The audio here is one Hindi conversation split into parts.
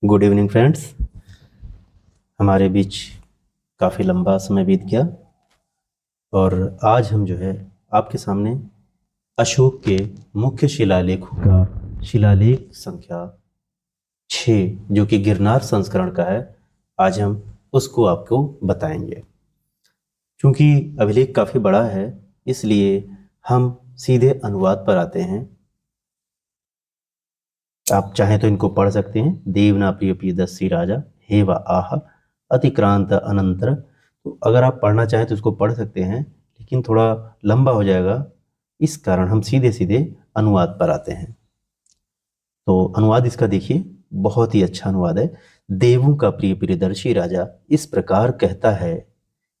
Good evening friends. हमारे बीच काफ़ी लंबा समय बीत गया और आज हम जो है आपके सामने अशोक के मुख्य शिलालेखों का शिलालेख संख्या 6 जो कि गिरनार संस्करण का है, आज हम उसको आपको बताएंगे। क्योंकि अभिलेख काफ़ी बड़ा है इसलिए हम सीधे अनुवाद पर आते हैं। आप चाहें तो इनको पढ़ सकते हैं। देवना प्रिय प्रियदर्शी राजा हे वा आह अतिक्रांत अनंतर। तो अगर आप पढ़ना चाहें तो इसको पढ़ सकते हैं, लेकिन थोड़ा लंबा हो जाएगा, इस कारण हम सीधे सीधे अनुवाद पर आते हैं। तो अनुवाद इसका देखिए, बहुत ही अच्छा अनुवाद है। देवों का प्रिय प्रियदर्शी राजा इस प्रकार कहता है,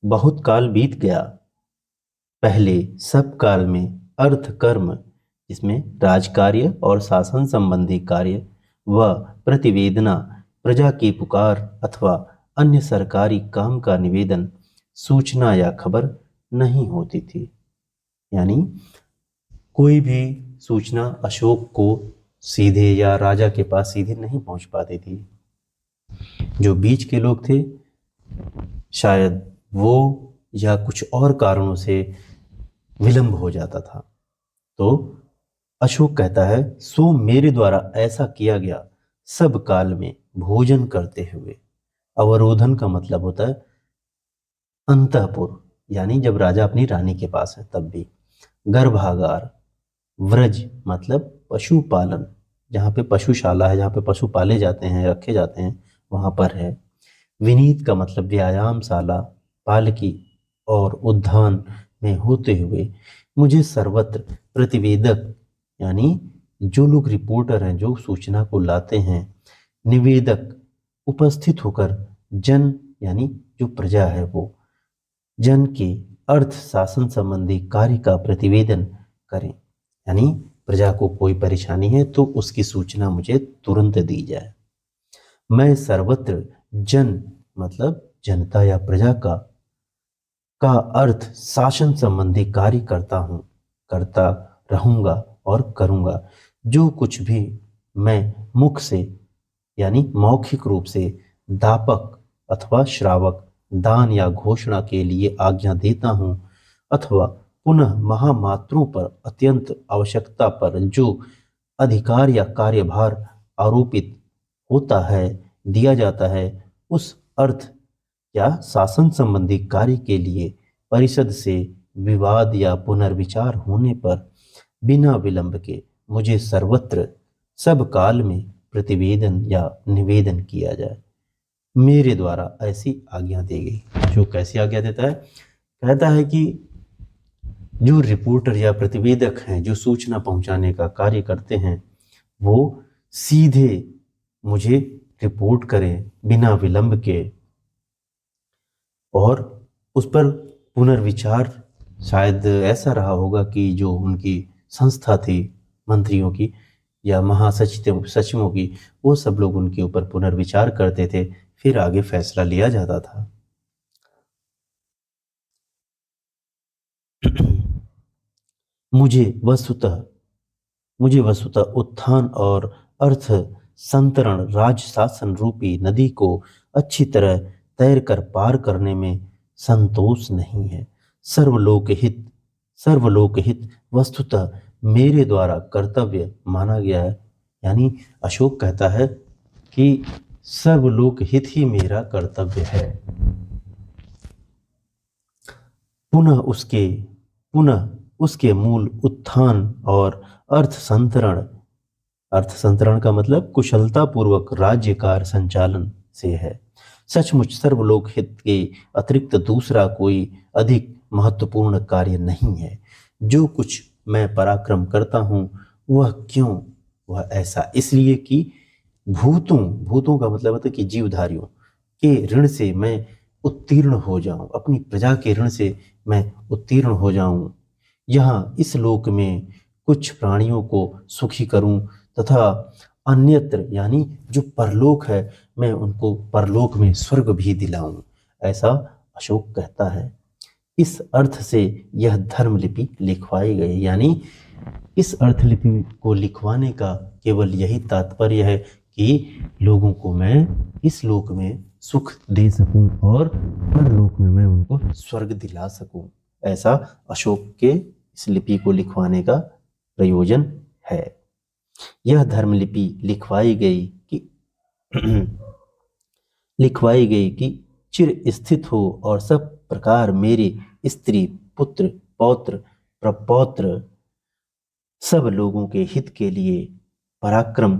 बहुत काल बीत गया, पहले सब काल में अर्थ कर्म, जिसमें राजकार्य और शासन संबंधी कार्य व प्रतिवेदना, प्रजा की पुकार अथवा अन्य सरकारी काम का निवेदन, सूचना या खबर नहीं होती थी। यानी कोई भी सूचना अशोक को सीधे या राजा के पास सीधे नहीं पहुंच पाती थी। जो बीच के लोग थे, शायद वो या कुछ और कारणों से विलंब हो जाता था। तो अशोक कहता है, सो मेरे द्वारा ऐसा किया गया सब काल में भोजन करते हुए। अवरोधन का मतलब होता है अंतःपुर, यानी जब राजा अपनी रानी के पास है तब भी। गर्भागार, व्रज मतलब पशुपालन, जहाँ पे पशुशाला है, जहाँ पे पशु पाले जाते हैं, रखे जाते हैं, वहाँ पर है। विनीत का मतलब व्यायामशाला, पालकी और उद्यान में होते हुए मुझे सर्वत्र प्रतिवेदक, यानी जो लोग रिपोर्टर हैं, जो सूचना को लाते हैं, निवेदक उपस्थित होकर जन, यानी जो प्रजा है वो जन के अर्थ शासन संबंधी कार्य का प्रतिवेदन करें। यानी प्रजा को कोई परेशानी है तो उसकी सूचना मुझे तुरंत दी जाए। मैं सर्वत्र जन मतलब जनता या प्रजा का अर्थ शासन संबंधी कार्य करता हूँ, करता रहूंगा और करूंगा। जो कुछ भी मैं मुख से यानी मौखिक रूप से दापक अथवा श्रावक, दान या घोषणा के लिए आज्ञा देता हूँ, अथवा पुनः महामात्रों पर अत्यंत आवश्यकता पर जो अधिकार या कार्यभार आरोपित होता है, दिया जाता है, उस अर्थ या शासन संबंधी कार्य के लिए परिषद से विवाद या पुनर्विचार होने पर बिना विलंब के मुझे सर्वत्र सब काल में प्रतिवेदन या निवेदन किया जाए। मेरे द्वारा ऐसी आज्ञा दी गई। जो कैसी आज्ञा देता है? कहता है कि जो रिपोर्टर या प्रतिवेदक हैं, जो सूचना पहुंचाने का कार्य करते हैं, वो सीधे मुझे रिपोर्ट करें बिना विलंब के, और उस पर पुनर्विचार, शायद ऐसा रहा होगा कि जो उनकी संस्था थी मंत्रियों की या महासचिव सचिवों की, वो सब लोग उनके ऊपर पुनर्विचार करते थे, फिर आगे फैसला लिया जाता था। मुझे वस्तुतः उत्थान और अर्थ संतरण राज शासन रूपी नदी को अच्छी तरह तैर कर पार करने में संतोष नहीं है। सर्वलोक हित वस्तुतः मेरे द्वारा कर्तव्य माना गया है। यानी अशोक कहता है कि सर्वलोक हित ही मेरा कर्तव्य है। पुनः उसके मूल उत्थान और अर्थ संतरण का मतलब कुशलता पूर्वक राज्यकार संचालन से है। सचमुच सर्वलोक हित के अतिरिक्त दूसरा कोई अधिक महत्वपूर्ण कार्य नहीं है। जो कुछ मैं पराक्रम करता हूँ वह ऐसा इसलिए कि भूतों का मतलब होता है कि जीवधारियों के ऋण से मैं उत्तीर्ण हो जाऊं, अपनी प्रजा के ऋण से मैं उत्तीर्ण हो जाऊं, यहाँ इस लोक में कुछ प्राणियों को सुखी करूं तथा अन्यत्र यानी जो परलोक है, मैं उनको परलोक में स्वर्ग भी दिलाऊं। ऐसा अशोक कहता है। इस अर्थ से यह धर्मलिपि लिखवाई गई। यानी इस अर्थलिपि को लिखवाने का केवल यही तात्पर्य है कि लोगों को मैं इस लोक में सुख दे सकूं और परलोक में मैं उनको स्वर्ग दिला सकूं। ऐसा अशोक के इस लिपि को लिखवाने का प्रयोजन है। यह धर्म लिपि लिखवाई गई कि चिर स्थित हो और सब प्रकार मेरे स्त्री पुत्र पौत्र प्रपौत्र सब लोगों के हित के लिए पराक्रम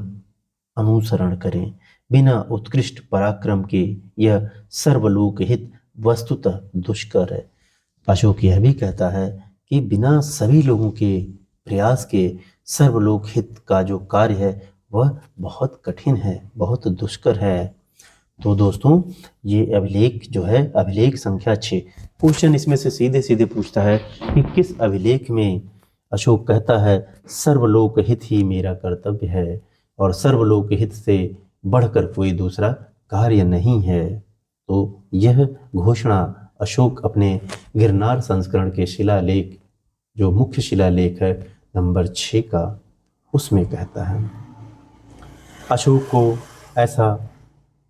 अनुसरण करें। बिना उत्कृष्ट पराक्रम के यह सर्वलोक हित वस्तुतः दुष्कर है। अशोक यह भी कहता है कि बिना सभी लोगों के प्रयास के सर्वलोक हित का जो कार्य है वह बहुत कठिन है, बहुत दुष्कर है। तो दोस्तों ये अभिलेख जो है, अभिलेख संख्या 6, क्वेश्चन इसमें से सीधे सीधे पूछता है कि किस अभिलेख में अशोक कहता है सर्वलोक हित ही मेरा कर्तव्य है और सर्वलोक हित से बढ़कर कोई दूसरा कार्य नहीं है। तो यह घोषणा अशोक अपने गिरनार संस्करण के शिलालेख, जो मुख्य शिलालेख है नंबर 6 का, उसमें कहता है। अशोक को ऐसा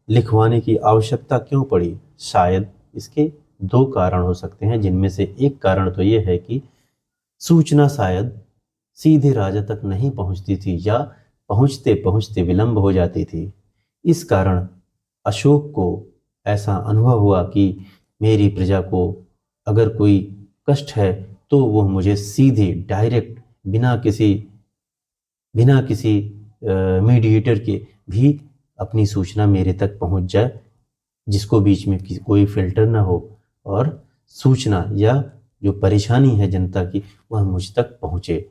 लिखवाने की आवश्यकता क्यों पड़ी? शायद इसके 2 कारण हो सकते हैं, जिनमें से एक कारण तो यह है कि सूचना शायद सीधे राजा तक नहीं पहुंचती थी या पहुंचते पहुंचते विलंब हो जाती थी। इस कारण अशोक को ऐसा अनुभव हुआ कि मेरी प्रजा को अगर कोई कष्ट है तो वह मुझे सीधे डायरेक्ट बिना किसी मीडिएटर के भी अपनी सूचना मेरे तक पहुंच जाए, जिसको बीच में कोई फिल्टर ना हो और सूचना या जो परेशानी है जनता की वह मुझ तक पहुंचे,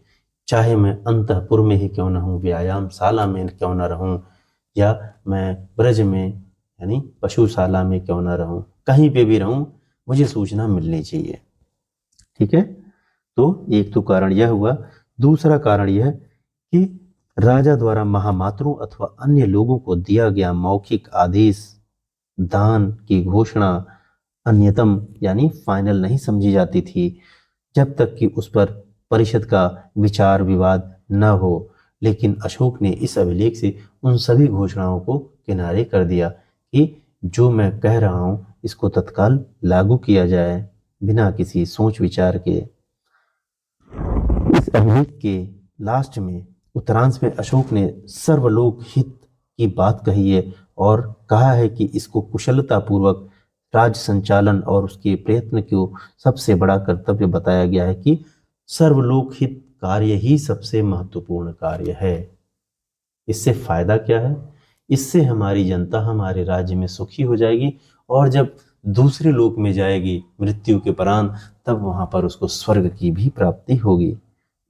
चाहे मैं अंतःपुर में ही क्यों ना हूँ, व्यायामशाला में क्यों ना रहूँ, या मैं ब्रज में यानी पशुशाला में क्यों ना रहूँ, कहीं पे भी रहूँ मुझे सूचना मिलनी चाहिए। ठीक है, तो एक तो कारण यह हुआ। दूसरा कारण यह कि राजा द्वारा महामात्रों अथवा अन्य लोगों को दिया गया मौखिक आदेश दान की घोषणा अन्यतम यानी फाइनल नहीं समझी जाती थी जब तक कि उस पर परिषद का विचार विवाद न हो। लेकिन अशोक ने इस अभिलेख से उन सभी घोषणाओं को किनारे कर दिया कि जो मैं कह रहा हूं इसको तत्काल लागू किया जाए बिना किसी सोच विचार के। इस अभिलेख के लास्ट में उत्तरांश में अशोक ने सर्वलोक हित की बात कही है और कहा है कि इसको कुशलता पूर्वक राज्य संचालन और उसके प्रयत्न को सबसे बड़ा कर्तव्य बताया गया है कि सर्वलोक हित कार्य ही सबसे महत्वपूर्ण कार्य है। इससे फायदा क्या है? इससे हमारी जनता हमारे राज्य में सुखी हो जाएगी और जब दूसरे लोक में जाएगी मृत्यु के उपरांत तब वहां पर उसको स्वर्ग की भी प्राप्ति होगी।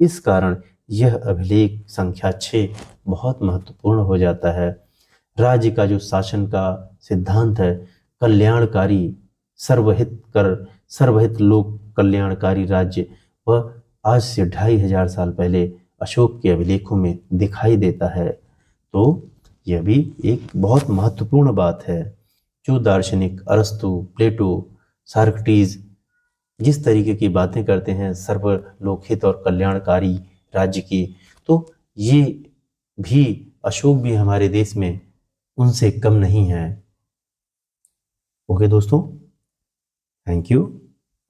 इस कारण यह अभिलेख संख्या 6 बहुत महत्वपूर्ण हो जाता है। राज्य का जो शासन का सिद्धांत है कल्याणकारी सर्वहित लोक कल्याणकारी राज्य, वह आज से 2500 साल पहले अशोक के अभिलेखों में दिखाई देता है। तो यह भी एक बहुत महत्वपूर्ण बात है। जो दार्शनिक अरस्तु, प्लेटो, सार्कटीज जिस तरीके की बातें करते हैं सर्वलोकहित और कल्याणकारी राज्य की, तो ये भी अशोक भी हमारे देश में उनसे कम नहीं है। ओके दोस्तों, थैंक यू।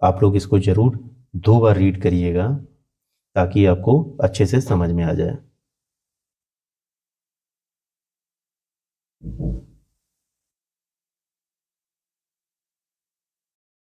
आप लोग इसको जरूर 2 बार रीड करिएगा ताकि आपको अच्छे से समझ में आ जाए।